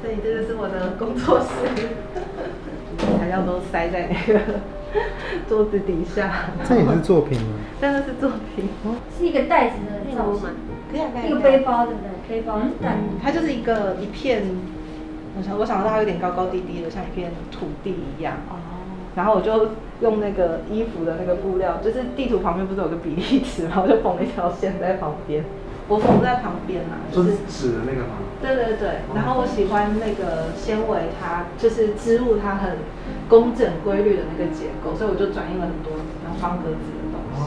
所以这就是我的工作室，材料都塞在那个桌子底下。这也是作品吗？真的是作品，是一个袋子的造型，一个背包，对不对？背包袋，它就是一片，我想到它有点高高低低的，像一片土地一样。然后我就用那个衣服的那个布料，就是地图旁边不是有个比例尺嘛，我就缝了一条线在旁边。我缝在旁边啦，就是纸的那个吗？对对对，然后我喜欢那个纤维，它就是织物，它很工整规律的那个结构，所以我就转印了很多像方格子的东西。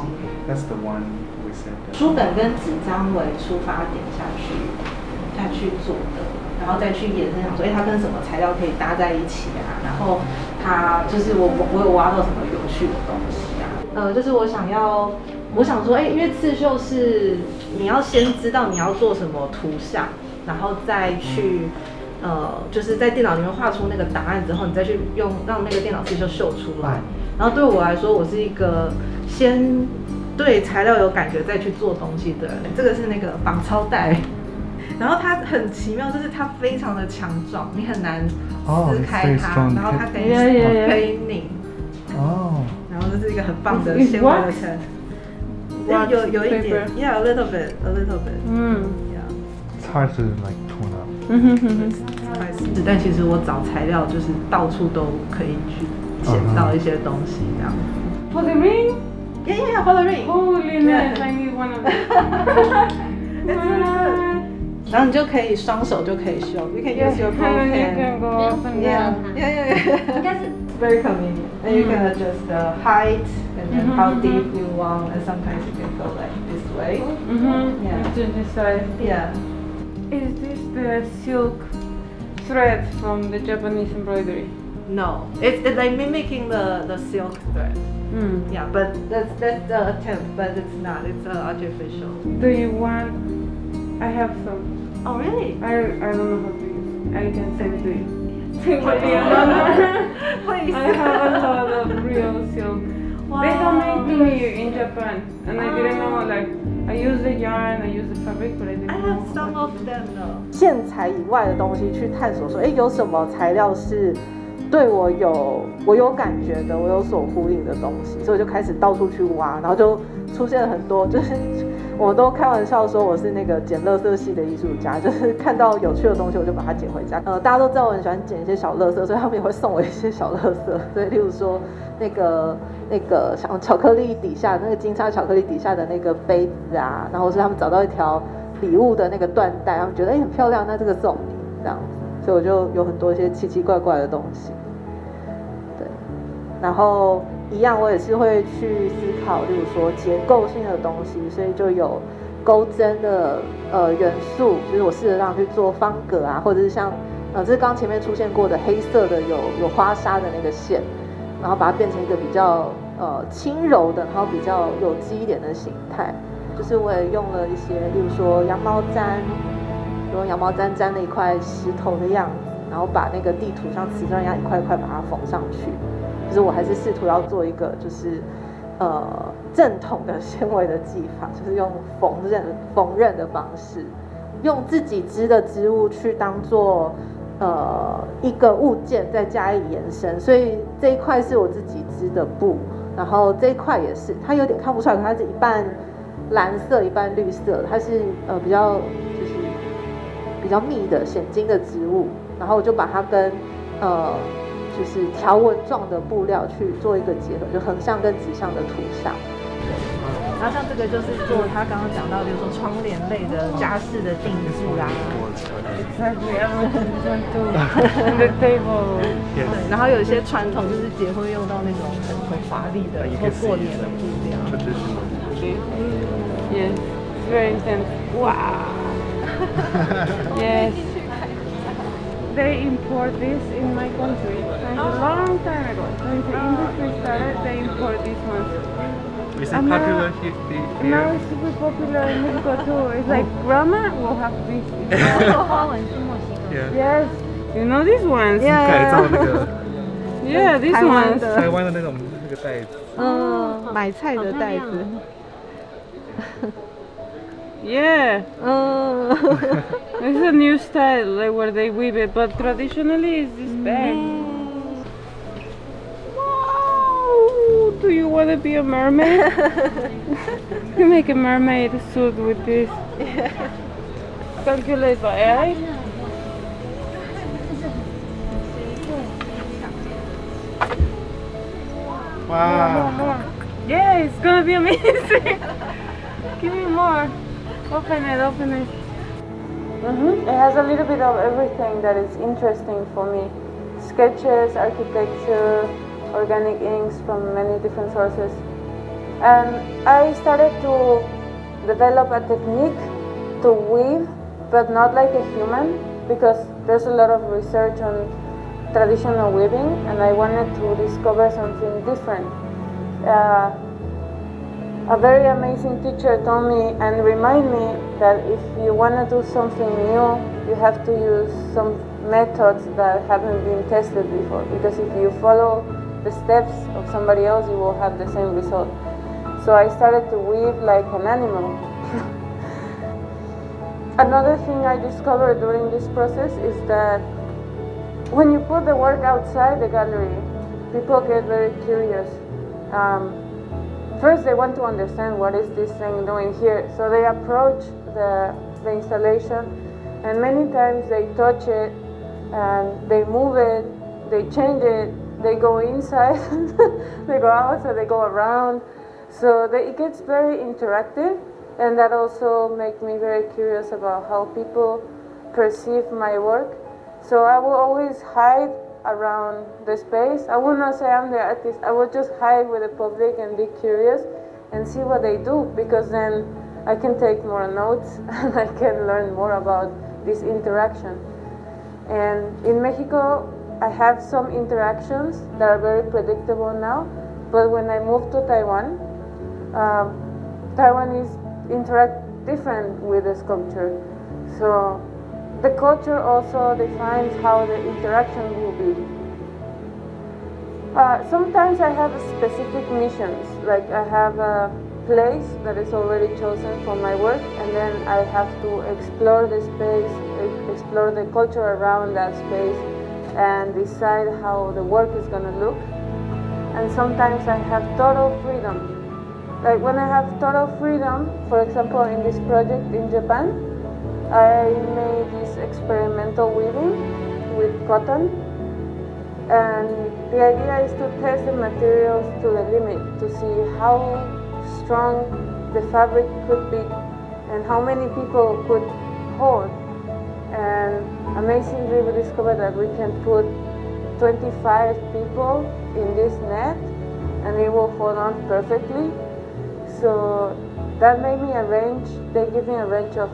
That's the one we said. 书本跟纸张为出发点下去做的，然后再去延伸想说，它跟什么材料可以搭在一起啊？然后它就是我有挖到什么有趣的东西啊？就是我想说，因为刺绣是你要先知道你要做什么图像，然后再去就是在电脑里面画出那个档案之后，你再去让那个电脑刺绣绣出来。然后对我来说，我是一个先对材料有感觉再去做东西的人。这个是那个绑超带，然后它很奇妙，就是它非常的强壮，你很难撕开它，然后它可以拧。然后这是一个很棒的纤维的层。有一点 ，yeah, a little bit. Yeah. It's hard to like tone up. 但其实我找材料就是到处都可以去捡到一些东西这样。For the ring? Yeah, for the ring. Holy nice, I need one of them. 然后你就可以双手就可以绣 ，you can use your both hands. You can go up and down. Yeah. 应该是 very convenient. And you can adjust the height and then how deep you want, and sometimes you can go like this way. Yeah. To this side. Yeah. Is this the silk thread from the Japanese embroidery? No, it's like mimicking the silk thread. Yeah, but that's the attempt, but it's not. It's artificial. Do you want? I have some. Oh really? I don't know how to use. I can send to you. Please. I have a lot of real silk. Wow. They don't make them here in Japan, and I didn't know. Like I use the yarn, I use the fabric, but I didn't know. I have some of them though. 线材以外的东西去探索，说，有什么材料是对我有感觉的，我有所呼应的东西，所以我就开始到处去挖，然后就出现了很多，就是我都开玩笑说我是那个捡垃圾系的艺术家，就是看到有趣的东西我就把它捡回家。大家都知道我很喜欢捡一些小垃圾，所以他们也会送我一些小垃圾。所以例如说那个像巧克力底下那个金沙巧克力底下的那个杯子啊，然后是他们找到一条礼物的那个缎带，他们觉得很漂亮，那这个送你这样子，所以我就有很多一些奇奇怪怪的东西。对，然后一样我也是会去思考，例如说结构性的东西，所以就有钩针的元素，就是我试着让它去做方格啊，或者是像这是刚前面出现过的黑色的有花纱的那个线，然后把它变成一个比较轻柔的，然后比较有机一点的形态。就是我也用了一些，例如说羊毛毡，用羊毛毡粘了一块石头的样子，然后把那个地图像瓷砖一样一块一块把它缝上去。就是我还是试图要做一个就是正统的纤维的技法，就是用缝纫的方式，用自己织的织物去当做一个物件再加以延伸。所以这一块是我自己织的布，然后这一块也是，它有点看不出来，它是一半蓝色一半绿色，它是比较密的显金的织物，然后我就把它跟就是条纹状的布料去做一个结合，就横向跟直向的图像。然后像这个就是做他刚刚讲到，比如说窗帘类的家饰的定制啊。Exactly, I was going to the table. 对，然后有一些传统就是结婚用到那种很华丽的或过年的布料。Yes, very intense. Wow. Yes. They import this in my country a long time ago. When the industry started, they import this one. Is it popular here? Now it's super popular in Mexico too. It's like grandma will have this. Yes, you know these ones. 改造那个 Yeah, these ones. 台湾的那种那个袋子。买菜的袋子。Yeah. It's a new style, like where they weave it, but traditionally it's this bag. Wow! Do you want to be a mermaid? You make a mermaid suit with this. Calculate by eye. Wow. Yeah, it's gonna be amazing. Give me more. Open it, open it. It has a little bit of everything that is interesting for me. Sketches, architecture, organic inks from many different sources. And I started to develop a technique to weave, but not like a human, because there's a lot of research on traditional weaving, and I wanted to discover something different. A very amazing teacher told me and reminded me that if you want to do something new, you have to use some methods that haven't been tested before, because if you follow the steps of somebody else, you will have the same result. So I started to weave like an animal. Another thing I discovered during this process is that when you put the work outside the gallery, people get very curious. First, they want to understand what is this thing doing here. So they approach the installation, and many times they touch it, and they move it, they change it, they go inside, they go out, so they go around. So it gets very interactive, and that also makes me very curious about how people perceive my work. So I will always hide around the space. I will not say I'm the artist. I will just hide with the public and be curious and see what they do, because then I can take more notes and I can learn more about this interaction. And in Mexico, I have some interactions that are very predictable now, but when I moved to Taiwan, Taiwanese interact different with the sculpture. So the culture also defines how the interaction will be. Sometimes I have specific missions, like I have a place that is already chosen for my work, and then I have to explore the space, explore the culture around that space, and decide how the work is going to look. And sometimes I have total freedom. Like when I have total freedom, for example in this project in Japan, I made this experimental weaving with cotton, and the idea is to test the materials to the limit, to see how strong the fabric could be and how many people could hold. And amazingly we discovered that we can put 25 people in this net and it will hold on perfectly. So that made me a range, they give me a range of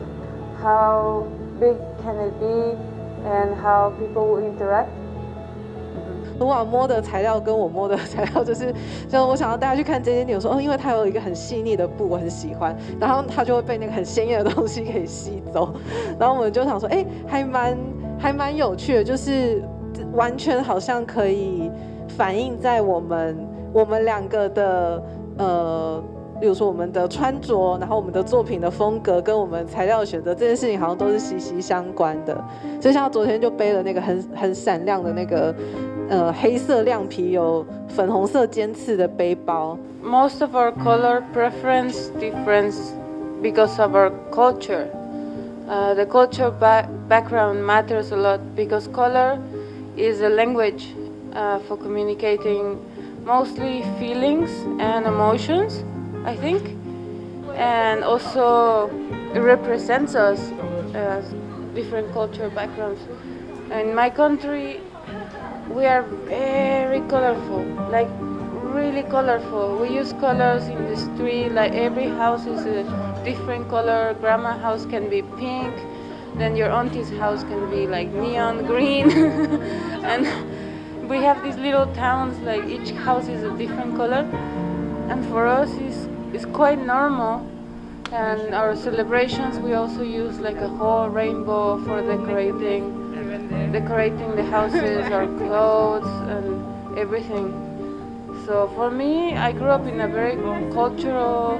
how big can it be and how people will interact. Lua摸的材料跟我摸的材料就是我想要大家去看这间店，我说因为它有一个很细腻的布，我很喜欢，然后它就会被那个很鲜艳的东西给吸走，然后我们就想说，还蛮有趣的，就是完全好像可以反映在我们两个的比如说我们的穿着，然后我们的作品的风格跟我们材料的选择这件事情好像都是息息相关的。所以像昨天就背了那个很闪亮的那个黑色亮皮有粉红色尖刺的背包。Most of our color preference difference because of our culture. The culture background matters a lot because color is a language for communicating mostly feelings and emotions, I think, and also it represents us as different cultural backgrounds. In my country, we are very colorful, like really colorful. We use colors in the street, like every house is a different color. Grandma's house can be pink, then your auntie's house can be like neon green. And we have these little towns, like each house is a different color. And for us, it's quite normal. And our celebrations, we also use like a whole rainbow for decorating the houses, our clothes, and everything. So for me, I grew up in a very cultural,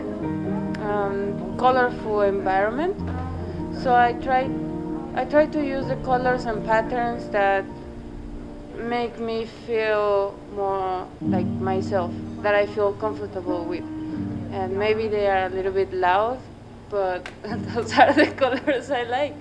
colorful environment. So I tried I try to use the colors and patterns that make me feel more like myself, that I feel comfortable with. And maybe they are a little bit loud, but those are the colors I like.